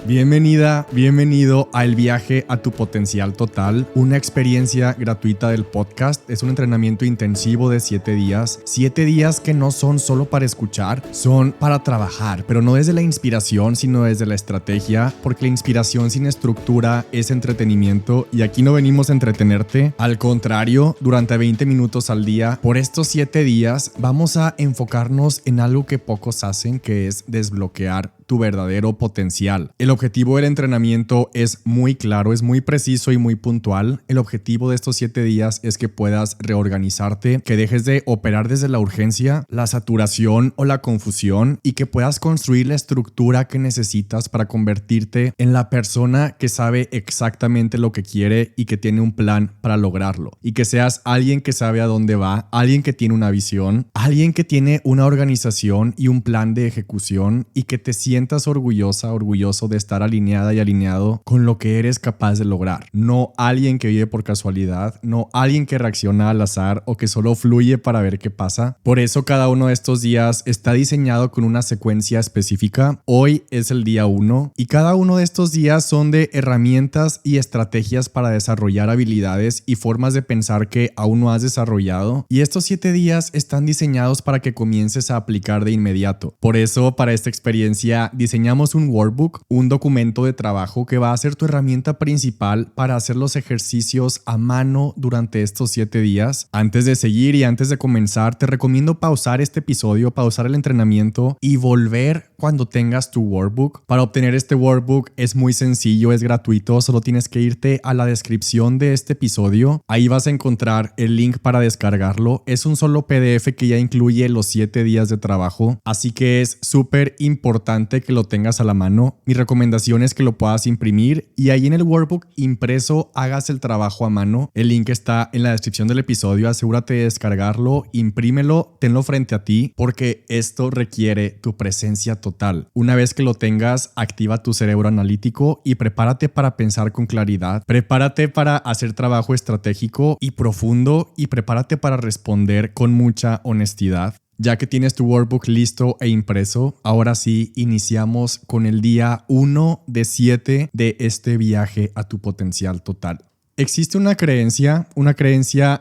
Bienvenida, bienvenido a El Viaje a tu Potencial Total, una experiencia gratuita del podcast. Es un entrenamiento intensivo de 7 días. 7 días que no son solo para escuchar, son para trabajar, pero no desde la inspiración, sino desde la estrategia, porque la inspiración sin estructura es entretenimiento y aquí no venimos a entretenerte. Al contrario, durante 20 minutos al día, por estos 7 días, vamos a enfocarnos en algo que pocos hacen, que es desbloquear tu verdadero potencial. El objetivo del entrenamiento es muy claro, es muy preciso y muy puntual. El objetivo de estos 7 días es que puedas reorganizarte, que dejes de operar desde la urgencia, la saturación o la confusión y que puedas construir la estructura que necesitas para convertirte en la persona que sabe exactamente lo que quiere y que tiene un plan para lograrlo. Y que seas alguien que sabe a dónde va, alguien que tiene una visión, alguien que tiene una organización y un plan de ejecución y que te sientas orgulloso de estar alineada y alineado con lo que eres capaz de lograr. No alguien que vive por casualidad, no alguien que reacciona al azar o que solo fluye para ver qué pasa. Por eso cada uno de estos días está diseñado con una secuencia específica. Hoy es el día 1 y cada uno de estos días son de herramientas y estrategias para desarrollar habilidades y formas de pensar que aún no has desarrollado. Y estos 7 días están diseñados para que comiences a aplicar de inmediato. Por eso, para esta experiencia, diseñamos un workbook, un documento de trabajo que va a ser tu herramienta principal para hacer los ejercicios a mano durante estos 7 días. Antes de seguir y antes de comenzar, te recomiendo pausar este episodio, pausar el entrenamiento y volver cuando tengas tu workbook. Para obtener este workbook es muy sencillo, es gratuito, solo tienes que irte a la descripción de este episodio. Ahí vas a encontrar el link para descargarlo. Es un solo PDF que ya incluye los 7 días de trabajo, así que es súper importante que lo tengas a la mano. Mi recomendación es que lo puedas imprimir y ahí en el workbook impreso hagas el trabajo a mano. El link está en la descripción del episodio. Asegúrate de descargarlo, imprímelo, tenlo frente a ti porque esto requiere tu presencia total. Una vez que lo tengas, activa tu cerebro analítico y prepárate para pensar con claridad. Prepárate para hacer trabajo estratégico y profundo y prepárate para responder con mucha honestidad. Ya que tienes tu workbook listo e impreso, ahora sí iniciamos con el día 1 de 7 de este viaje a tu potencial total. Existe una creencia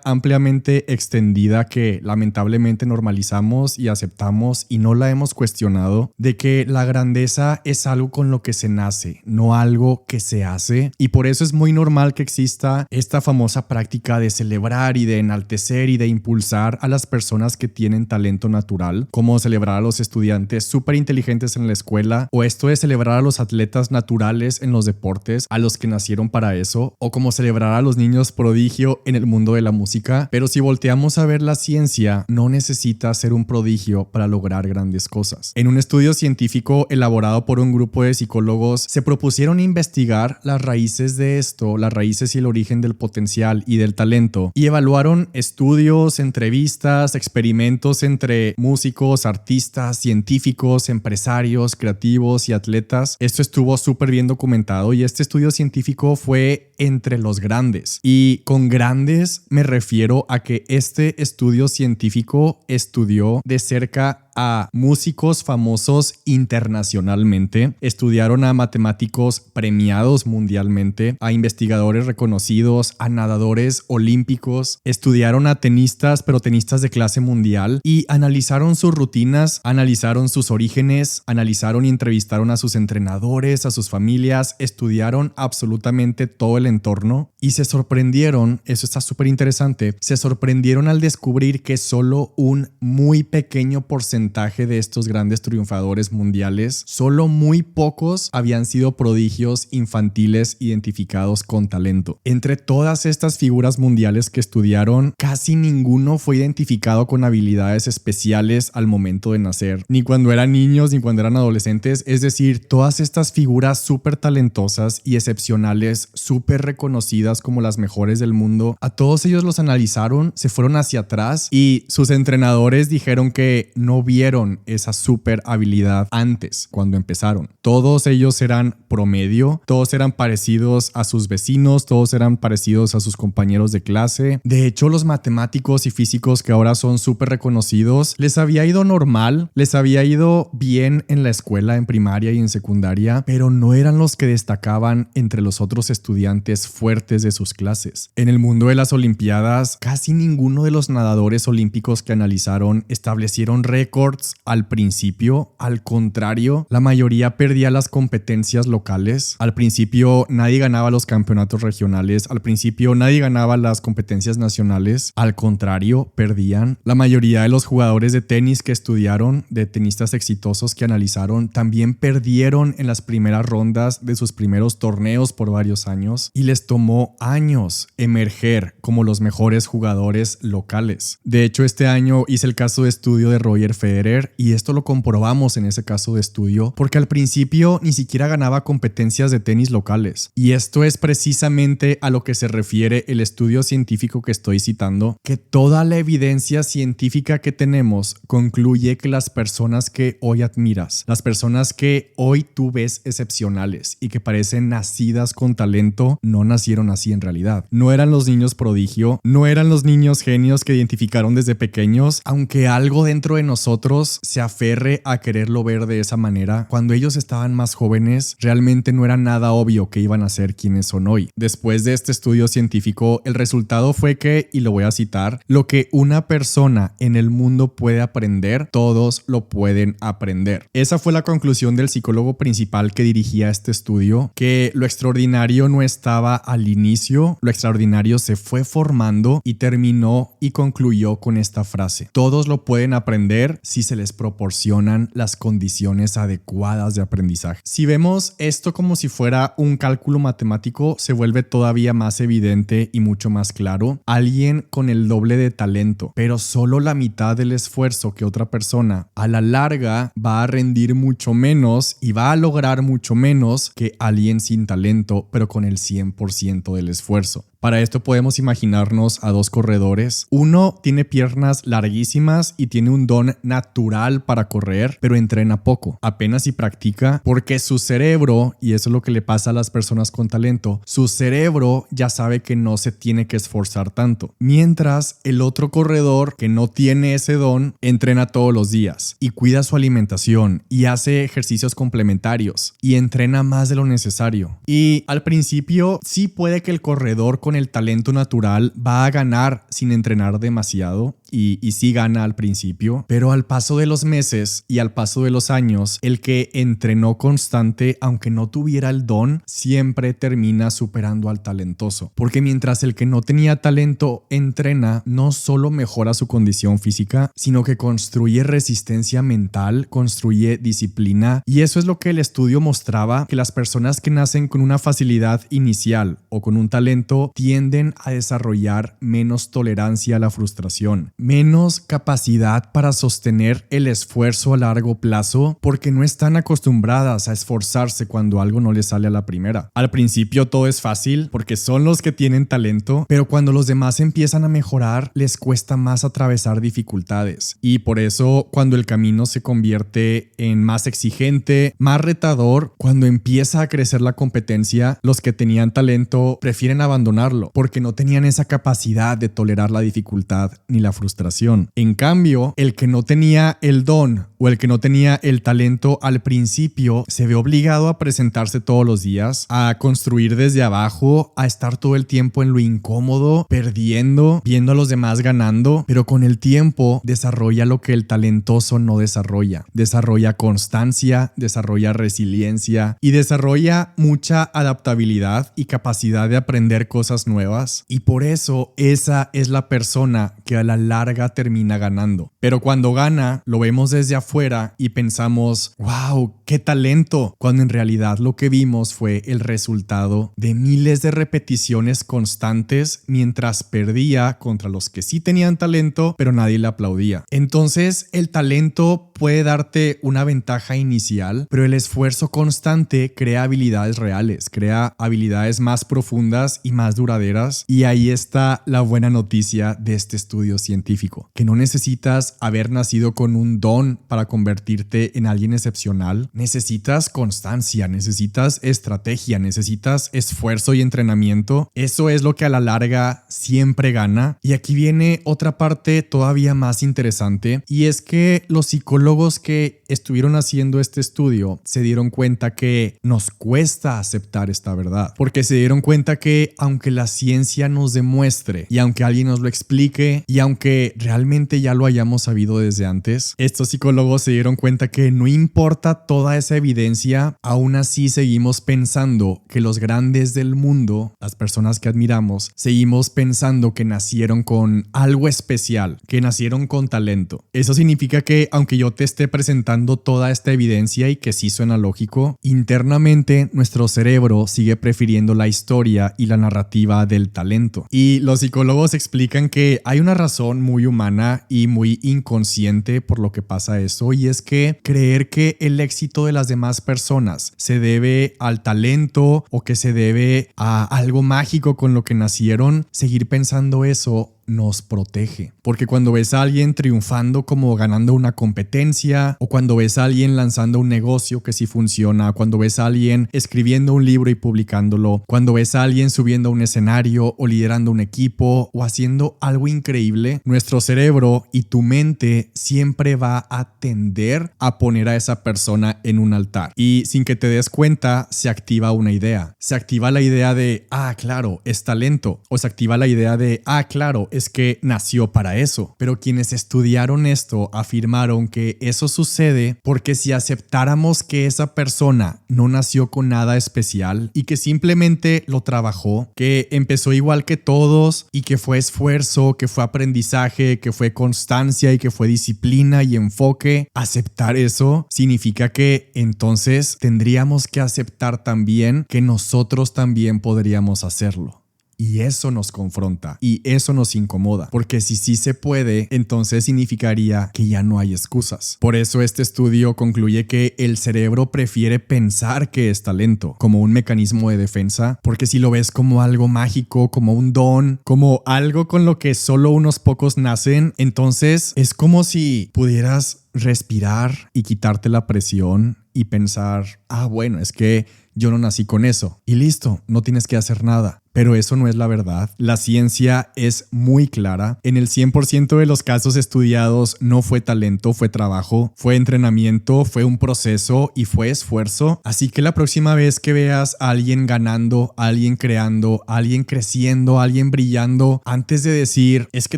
ampliamente extendida que lamentablemente normalizamos y aceptamos y no la hemos cuestionado, de que la grandeza es algo con lo que se nace, no algo que se hace. Y por eso es muy normal que exista esta famosa práctica de celebrar y de enaltecer y de impulsar a las personas que tienen talento natural, como celebrar a los estudiantes súper inteligentes en la escuela, o esto de celebrar a los atletas naturales en los deportes, a los que nacieron para eso, o como celebrar a los niños prodigio en el mundo de la música. Pero si volteamos a ver la ciencia, no necesita ser un prodigio para lograr grandes cosas. En un estudio científico elaborado por un grupo de psicólogos, se propusieron investigar las raíces de esto, las raíces y el origen del potencial y del talento, y evaluaron estudios, entrevistas, experimentos entre músicos, artistas, científicos, empresarios, creativos y atletas. Esto estuvo súper bien documentado y este estudio científico fue entre los grandes. Y con grandes me refiero a que este estudio científico estudió de cerca a músicos famosos internacionalmente, estudiaron a matemáticos premiados mundialmente, a investigadores reconocidos, a nadadores olímpicos, estudiaron a tenistas, pero tenistas de clase mundial, y analizaron sus rutinas, analizaron sus orígenes, analizaron y entrevistaron a sus entrenadores, a sus familias, estudiaron absolutamente todo el entorno y se sorprendieron, eso está súper interesante, se sorprendieron al descubrir que solo un muy pequeño porcentaje de estos grandes triunfadores mundiales, solo muy pocos habían sido prodigios infantiles identificados con talento. Entre todas estas figuras mundiales que estudiaron, casi ninguno fue identificado con habilidades especiales al momento de nacer, ni cuando eran niños ni cuando eran adolescentes. Es decir, todas estas figuras súper talentosas y excepcionales, súper reconocidas como las mejores del mundo, a todos ellos los analizaron, se fueron hacia atrás y sus entrenadores dijeron que no vieron esa super habilidad antes, cuando empezaron. Todos ellos eran promedio, todos eran parecidos a sus vecinos, todos eran parecidos a sus compañeros de clase. De hecho, los matemáticos y físicos que ahora son súper reconocidos, les había ido normal, les había ido bien en la escuela, en primaria y en secundaria, pero no eran los que destacaban entre los otros estudiantes fuertes de sus clases. En el mundo de las Olimpiadas, casi ninguno de los nadadores olímpicos que analizaron establecieron récords al principio. Al contrario, la mayoría perdía las competencias locales. Al principio nadie ganaba los campeonatos regionales, al principio nadie ganaba las competencias nacionales. Al contrario, perdían. La mayoría de los jugadores de tenis que estudiaron, de tenistas exitosos que analizaron, también perdieron en las primeras rondas de sus primeros torneos por varios años y les tomó años emerger como los mejores jugadores locales. De hecho, este año hice el caso de estudio de Roger Federer y esto lo comprobamos en ese caso de estudio porque al principio ni siquiera ganaba competencias de tenis locales. Y esto es precisamente a lo que se refiere el estudio científico que estoy citando, que toda la evidencia científica que tenemos concluye que las personas que hoy admiras, las personas que hoy tú ves excepcionales y que parecen nacidas con talento, no nacieron así en realidad. No eran los niños prodigio, no eran los niños genios que identificaron desde pequeños, aunque algo dentro de nosotros se aferre a quererlo ver de esa manera. Cuando ellos estaban más jóvenes, realmente no era nada obvio que iban a ser quienes son hoy. Después de este estudio científico, el resultado fue que, y lo voy a citar, lo que una persona en el mundo puede aprender, todos lo pueden aprender. Esa fue la conclusión del psicólogo principal que dirigía este estudio, que lo extraordinario no estaba al inicio, lo extraordinario se fue formando y terminó y concluyó con esta frase: todos lo pueden aprender si se les proporcionan las condiciones adecuadas de aprendizaje. Si vemos esto como si fuera un cálculo matemático, se vuelve todavía más evidente y mucho más claro. Alguien con el doble de talento, pero solo la mitad del esfuerzo que otra persona, a la larga va a rendir mucho menos y va a lograr mucho menos que alguien sin talento, pero con el 100% del esfuerzo. Para esto podemos imaginarnos a dos corredores. Uno tiene piernas larguísimas y tiene un don natural para correr, pero entrena poco, apenas si practica, porque su cerebro, y eso es lo que le pasa a las personas con talento, su cerebro ya sabe que no se tiene que esforzar tanto. Mientras el otro corredor que no tiene ese don, entrena todos los días y cuida su alimentación y hace ejercicios complementarios y entrena más de lo necesario. Y al principio sí puede que el corredor con el talento natural va a ganar sin entrenar demasiado y sí gana al principio, pero al paso de los meses y al paso de los años, el que entrenó constante, aunque no tuviera el don, siempre termina superando al talentoso, porque mientras el que no tenía talento entrena, no solo mejora su condición física, sino que construye resistencia mental, construye disciplina, y eso es lo que el estudio mostraba, que las personas que nacen con una facilidad inicial o con un talento tienden a desarrollar menos tolerancia a la frustración, menos capacidad para sostener el esfuerzo a largo plazo, porque no están acostumbradas a esforzarse cuando algo no les sale a la primera. Al principio todo es fácil porque son los que tienen talento, pero cuando los demás empiezan a mejorar les cuesta más atravesar dificultades, y por eso cuando el camino se convierte en más exigente, más retador, cuando empieza a crecer la competencia, los que tenían talento prefieren abandonarlo porque no tenían esa capacidad de tolerar la dificultad ni la frustración. En cambio, el que no tenía el don o el que no tenía el talento al principio se ve obligado a presentarse todos los días, a construir desde abajo, a estar todo el tiempo en lo incómodo, perdiendo, viendo a los demás ganando, pero con el tiempo desarrolla lo que el talentoso no desarrolla. Desarrolla constancia, desarrolla resiliencia y desarrolla mucha adaptabilidad y capacidad de aprender cosas nuevas, y por eso esa es la persona que a la larga termina ganando. Pero cuando gana, lo vemos desde afuera y pensamos, wow, qué talento, cuando en realidad lo que vimos fue el resultado de miles de repeticiones constantes mientras perdía contra los que sí tenían talento, pero nadie le aplaudía. Entonces, el talento puede darte una ventaja inicial, pero el esfuerzo constante crea habilidades reales, crea habilidades más profundas y más duraderas, y ahí está la buena noticia de este estudio científico. científico, que no necesitas haber nacido con un don para convertirte en alguien excepcional. Necesitas constancia, necesitas estrategia, necesitas esfuerzo y entrenamiento. Eso es lo que a la larga siempre gana. Y aquí viene otra parte todavía más interesante, y es que los psicólogos que estuvieron haciendo este estudio se dieron cuenta que nos cuesta aceptar esta verdad, porque se dieron cuenta que aunque la ciencia nos demuestre y aunque alguien nos lo explique y aunque realmente ya lo hayamos sabido desde antes, estos psicólogos se dieron cuenta que no importa toda esa evidencia, aún así seguimos pensando que los grandes del mundo, las personas que admiramos, seguimos pensando que nacieron con algo especial, que nacieron con talento. Eso significa que aunque yo te esté presentando toda esta evidencia y que sí suena lógico, internamente nuestro cerebro sigue prefiriendo la historia y la narrativa del talento. Y los psicólogos explican que hay una razón muy humana y muy inconsciente por lo que pasa eso, y es que creer que el éxito de las demás personas se debe al talento o que se debe a algo mágico con lo que nacieron, seguir pensando eso nos protege. Porque cuando ves a alguien triunfando como ganando una competencia, o cuando ves a alguien lanzando un negocio que sí funciona, cuando ves a alguien escribiendo un libro y publicándolo, cuando ves a alguien subiendo a un escenario o liderando un equipo o haciendo algo increíble, nuestro cerebro y tu mente siempre va a tender a poner a esa persona en un altar. Y sin que te des cuenta, se activa una idea. Se activa la idea de, claro, es talento. O se activa la idea de, claro, es que nació para eso. Pero quienes estudiaron esto afirmaron que eso sucede porque si aceptáramos que esa persona no nació con nada especial y que simplemente lo trabajó, que empezó igual que todos y que fue esfuerzo, que fue aprendizaje, que fue constancia y que fue disciplina y enfoque, aceptar eso significa que entonces tendríamos que aceptar también que nosotros también podríamos hacerlo. Y eso nos confronta y eso nos incomoda, porque si sí se puede, entonces significaría que ya no hay excusas. Por eso este estudio concluye que el cerebro prefiere pensar que es talento como un mecanismo de defensa, porque si lo ves como algo mágico, como un don, como algo con lo que solo unos pocos nacen, entonces es como si pudieras respirar y quitarte la presión y pensar, bueno, es que yo no nací con eso y listo, no tienes que hacer nada. Pero eso no es la verdad. La ciencia es muy clara. En el 100% de los casos estudiados no fue talento, fue trabajo, fue entrenamiento, fue un proceso y fue esfuerzo. Así que la próxima vez que veas a alguien ganando, a alguien creando, a alguien creciendo, a alguien brillando, antes de decir es que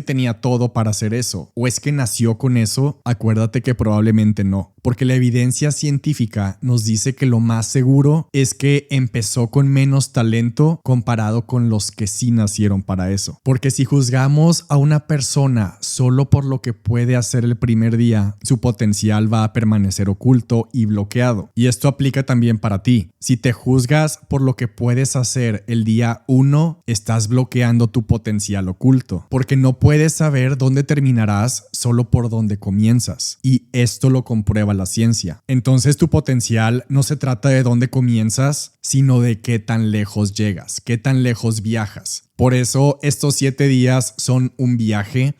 tenía todo para hacer eso o es que nació con eso, acuérdate que probablemente no. Porque la evidencia científica nos dice que lo más seguro es que empezó con menos talento comparado con los que sí nacieron para eso. Porque si juzgamos a una persona solo por lo que puede hacer el primer día, su potencial va a permanecer oculto y bloqueado. Y esto aplica también para ti. Si te juzgas por lo que puedes hacer el día 1, estás bloqueando tu potencial oculto. Porque no puedes saber dónde terminarás solo por dónde comienzas. Y esto lo comprueba la ciencia. Entonces tu potencial no se trata de dónde comienzas, sino de qué tan lejos llegas, qué tan lejos viajas. Por eso estos 7 días son un viaje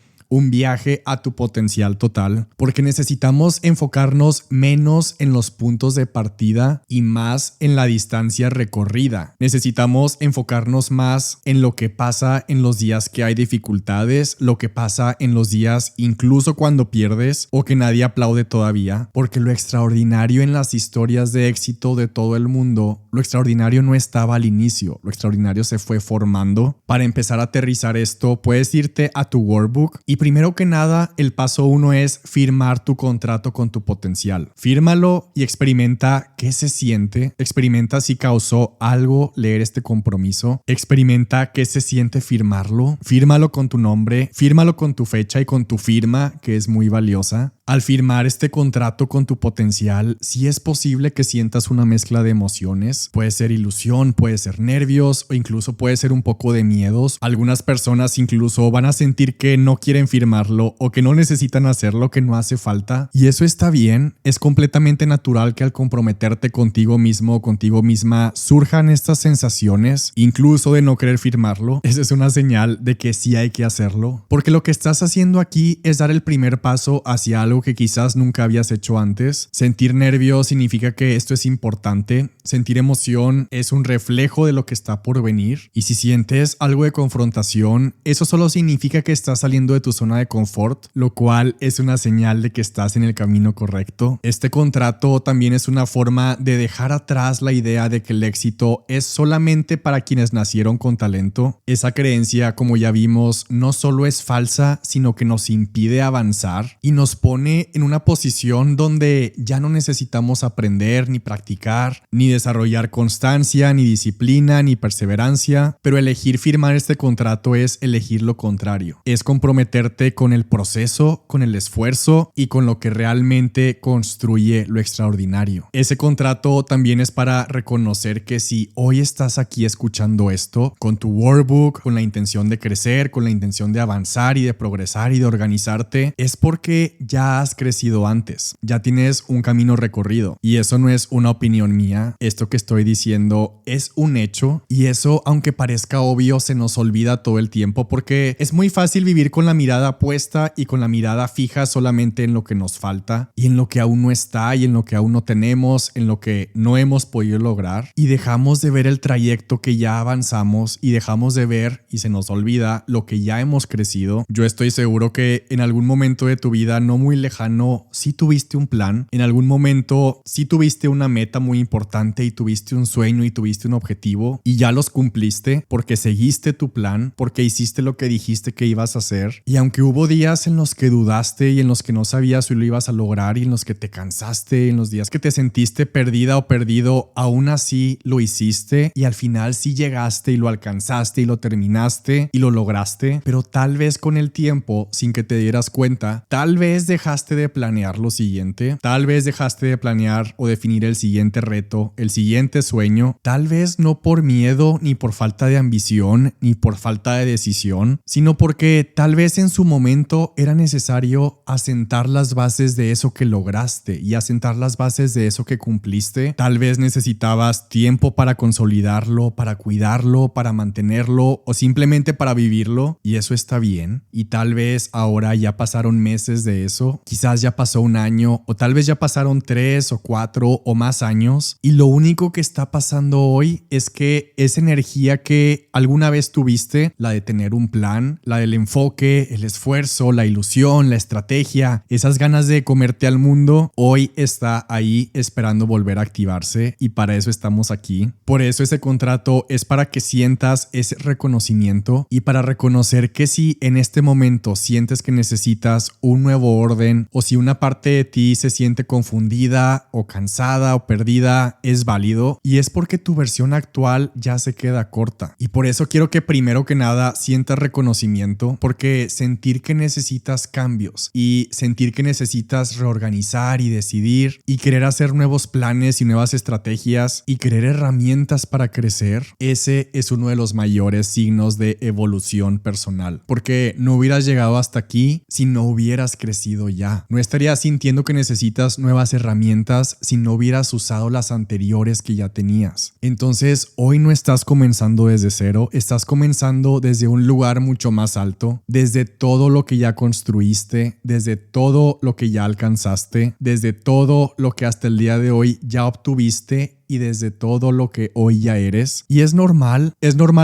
a tu potencial total, porque necesitamos enfocarnos menos en los puntos de partida y más en la distancia recorrida. Necesitamos enfocarnos más en lo que pasa en los días que hay dificultades, lo que pasa en los días incluso cuando pierdes o que nadie aplaude todavía, porque lo extraordinario en las historias de éxito de todo el mundo, lo extraordinario no estaba al inicio, lo extraordinario se fue formando. Para empezar a aterrizar esto, puedes irte a tu workbook y primero que nada, el paso 1 es firmar tu contrato con tu potencial. Fírmalo y experimenta qué se siente. Experimenta si causó algo leer este compromiso. Experimenta qué se siente firmarlo. Fírmalo con tu nombre, fírmalo con tu fecha y con tu firma, que es muy valiosa. Al firmar este contrato con tu potencial, sí es posible que sientas una mezcla de emociones. Puede ser ilusión, puede ser nervios o incluso puede ser un poco de miedos. Algunas personas incluso van a sentir que no quieren firmarlo o que no necesitan hacerlo, que no hace falta. Y eso está bien. Es completamente natural que al comprometerte contigo mismo o contigo misma surjan estas sensaciones, incluso de no querer firmarlo. Esa es una señal de que sí hay que hacerlo. Porque lo que estás haciendo aquí es dar el primer paso hacia algo que quizás nunca habías hecho antes. Sentir nervios significa que esto es importante. Sentir emoción es un reflejo de lo que está por venir. Y si sientes algo de confrontación, eso solo significa que estás saliendo de tu zona de confort, lo cual es una señal de que estás en el camino correcto. Este contrato también es una forma de dejar atrás la idea de que el éxito es solamente para quienes nacieron con talento. Esa creencia, como ya vimos, no solo es falsa, sino que nos impide avanzar y nos pone en una posición donde ya no necesitamos aprender, ni practicar, ni desarrollar constancia, ni disciplina, ni perseverancia. Pero elegir firmar este contrato es elegir lo contrario. Es comprometerte con el proceso, con el esfuerzo y con lo que realmente construye lo extraordinario. Ese contrato también es para reconocer que si hoy estás aquí escuchando esto, con tu workbook, con la intención de crecer, con la intención de avanzar y de progresar y de organizarte, es porque ya has crecido antes, ya tienes un camino recorrido. Y eso no es una opinión mía, esto que estoy diciendo es un hecho, y eso, aunque parezca obvio, se nos olvida todo el tiempo porque es muy fácil vivir con la mirada puesta y con la mirada fija solamente en lo que nos falta y en lo que aún no está y en lo que aún no tenemos, en lo que no hemos podido lograr, y dejamos de ver el trayecto que ya avanzamos y dejamos de ver y se nos olvida lo que ya hemos crecido. Yo estoy seguro que en algún momento de tu vida no muy lejano sí tuviste un plan, en algún momento sí tuviste una meta muy importante y tuviste un sueño y tuviste un objetivo y ya los cumpliste porque seguiste tu plan, porque hiciste lo que dijiste que ibas a hacer. Y aunque hubo días en los que dudaste y en los que no sabías si lo ibas a lograr y en los que te cansaste, en los días que te sentiste perdida o perdido, aún así lo hiciste y al final sí llegaste y lo alcanzaste y lo terminaste y lo lograste. Pero tal vez con el tiempo, sin que te dieras cuenta, tal vez dejaste de planear lo siguiente, tal vez dejaste de planear o definir el siguiente reto, el siguiente sueño, tal vez no por miedo ni por falta de ambición ni por falta de decisión, sino porque tal vez en su momento era necesario asentar las bases de eso que lograste y asentar las bases de eso que cumpliste. Tal vez necesitabas tiempo para consolidarlo, para cuidarlo, para mantenerlo o simplemente para vivirlo, y eso está bien. Y tal vez ahora ya pasaron meses de eso, quizás ya pasó un año o tal vez ya pasaron 3 o 4 o más años, y lo único que está pasando hoy es que esa energía que alguna vez tuviste, la de tener un plan, la del enfoque, el esfuerzo, la ilusión, la estrategia, esas ganas de comerte al mundo, hoy está ahí esperando volver a activarse, y para eso estamos aquí. Por eso ese contrato es para que sientas ese reconocimiento y para reconocer que si en este momento sientes que necesitas un nuevo orden o si una parte de ti se siente confundida o cansada o perdida, es válido, y es porque tu versión actual ya se queda corta. Y por eso quiero que primero que nada sientas reconocimiento, porque sentir que necesitas cambios y sentir que necesitas reorganizar y decidir y querer hacer nuevos planes y nuevas estrategias y querer herramientas para crecer, ese es uno de los mayores signos de evolución personal, porque no hubieras llegado hasta aquí si no hubieras crecido ya. No estarías sintiendo que necesitas nuevas herramientas si no hubieras usado las anteriores que ya tenías. Entonces, hoy no estás comenzando desde cero, estás comenzando desde un lugar mucho más alto, desde todo lo que ya construiste, desde todo lo que ya alcanzaste, desde todo lo que hasta el día de hoy ya obtuviste y desde todo lo que hoy ya eres. Y es normal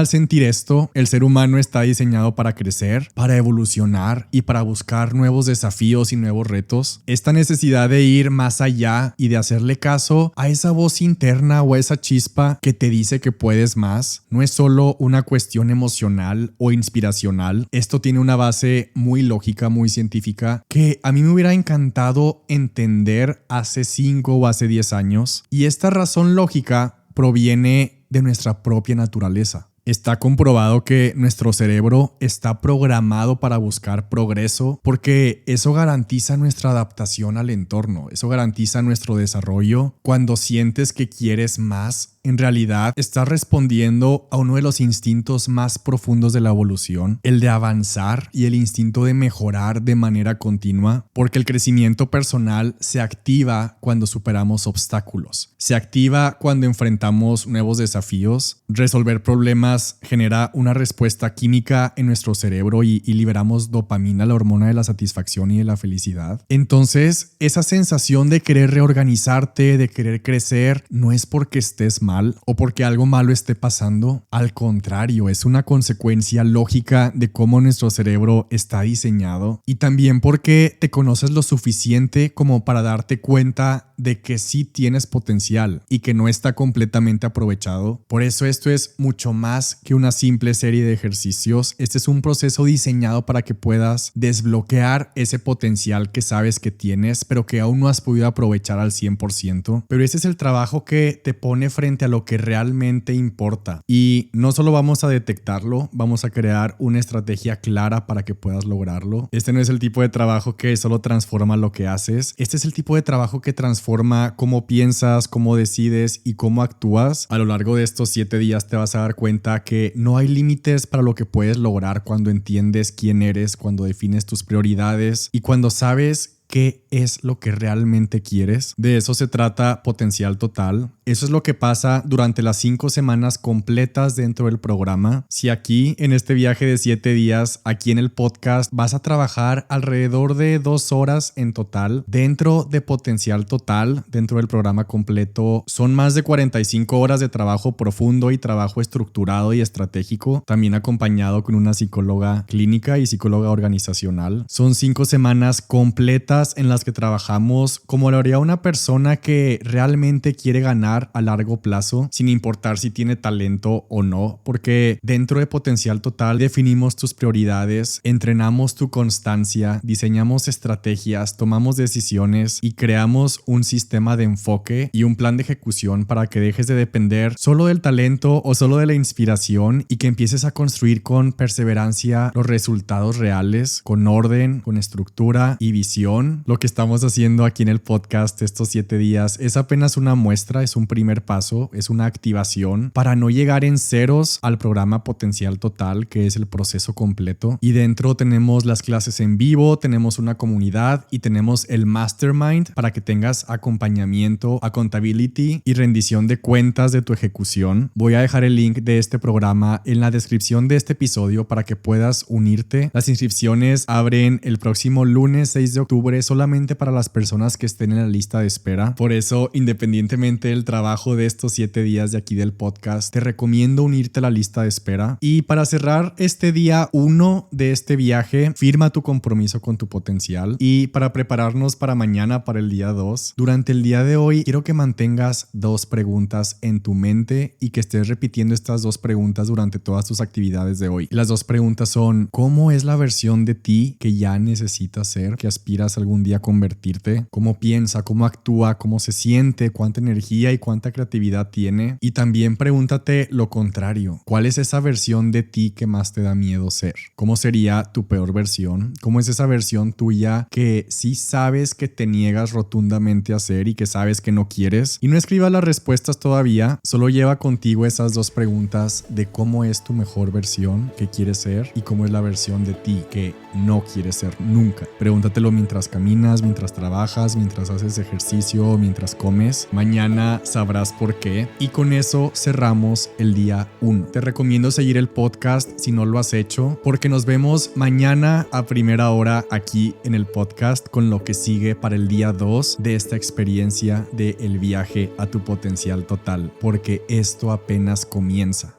sentir esto. El ser humano está diseñado para crecer, para evolucionar y para buscar nuevos desafíos y nuevos retos. Esta necesidad de ir más allá y de hacerle caso a esa voz interna o a esa chispa que te dice que puedes más, no es solo una cuestión emocional o inspiracional. Esto tiene una base muy lógica, muy científica, que a mí me hubiera encantado entender hace 5 o hace 10 años. Y esta razón lógica proviene de nuestra propia naturaleza. Está comprobado que nuestro cerebro está programado para buscar progreso porque eso garantiza nuestra adaptación al entorno, eso garantiza nuestro desarrollo. Cuando sientes que quieres más, en realidad estás respondiendo a uno de los instintos más profundos de la evolución, el de avanzar y el instinto de mejorar de manera continua, porque el crecimiento personal se activa cuando superamos obstáculos, se activa cuando enfrentamos nuevos desafíos. Resolver problemas genera una respuesta química en nuestro cerebro y liberamos dopamina, la hormona de la satisfacción y de la felicidad. Entonces, esa sensación de querer reorganizarte, de querer crecer, no es porque estés mal o porque algo malo esté pasando. Al contrario, es una consecuencia lógica de cómo nuestro cerebro está diseñado y también porque te conoces lo suficiente como para darte cuenta de que sí tienes potencial y que no está completamente aprovechado. Por eso esto es mucho más que una simple serie de ejercicios. Este es un proceso diseñado para que puedas desbloquear ese potencial que sabes que tienes, pero que aún no has podido aprovechar al 100%. Pero ese es el trabajo que te pone frente a lo que realmente importa. Y no solo vamos a detectarlo, vamos a crear una estrategia clara para que puedas lograrlo. Este no es el tipo de trabajo que solo transforma lo que haces. Este es el tipo de trabajo que transforma cómo piensas, cómo decides y cómo actúas. A lo largo de estos 7 días te vas a dar cuenta que no hay límites para lo que puedes lograr cuando entiendes quién eres, cuando defines tus prioridades y cuando sabes ¿qué es lo que realmente quieres? De eso se trata Potencial Total. Eso es lo que pasa durante las 5 semanas completas dentro del programa. Si aquí, en este viaje de 7 días, aquí en el podcast, vas a trabajar alrededor de 2 horas en total dentro de Potencial Total, dentro del programa completo. Son más de 45 horas de trabajo profundo y trabajo estructurado y estratégico, también acompañado con una psicóloga clínica y psicóloga organizacional. Son 5 semanas completas en las que trabajamos como lo haría una persona que realmente quiere ganar a largo plazo, sin importar si tiene talento o no, porque dentro de Potencial Total definimos tus prioridades, entrenamos tu constancia, diseñamos estrategias, tomamos decisiones y creamos un sistema de enfoque y un plan de ejecución para que dejes de depender solo del talento o solo de la inspiración y que empieces a construir con perseverancia los resultados reales, con orden, con estructura y visión. Lo que estamos haciendo aquí en el podcast estos 7 días es apenas una muestra, es un primer paso, es una activación para no llegar en ceros al programa Potencial Total, que es el proceso completo. Y dentro tenemos las clases en vivo, tenemos una comunidad y tenemos el mastermind para que tengas acompañamiento, accountability y rendición de cuentas de tu ejecución. Voy a dejar el link de este programa en la descripción de este episodio para que puedas unirte. Las inscripciones abren el próximo lunes 6 de octubre solamente para las personas que estén en la lista de espera. Por eso, independientemente del trabajo de estos 7 días de aquí del podcast, te recomiendo unirte a la lista de espera. Y para cerrar este día 1 de este viaje, firma tu compromiso con tu potencial. Y para prepararnos para mañana, para el día 2, durante el día de hoy, quiero que mantengas 2 preguntas en tu mente y que estés repitiendo estas 2 preguntas durante todas tus actividades de hoy. Las 2 preguntas son: ¿cómo es la versión de ti que ya necesitas ser, que aspiras algún día a convertirte? ¿Cómo piensa, cómo actúa, cómo se siente, cuánta energía y cuánta creatividad tiene? Y también pregúntate lo contrario: ¿cuál es esa versión de ti que más te da miedo ser? ¿Cómo sería tu peor versión? ¿Cómo es esa versión tuya que sí sabes que te niegas rotundamente a hacer y que sabes que no quieres? Y no escribas las respuestas todavía, solo lleva contigo esas 2 preguntas de cómo es tu mejor versión que quieres ser y cómo es la versión de ti que no quieres ser nunca. Pregúntatelo mientras caminas, mientras trabajas, mientras haces ejercicio, mientras comes. Mañana sabrás por qué. Y con eso cerramos el día 1. Te recomiendo seguir el podcast si no lo has hecho, porque nos vemos mañana a primera hora aquí en el podcast con lo que sigue para el día 2 de esta experiencia de el viaje a tu potencial total, porque esto apenas comienza.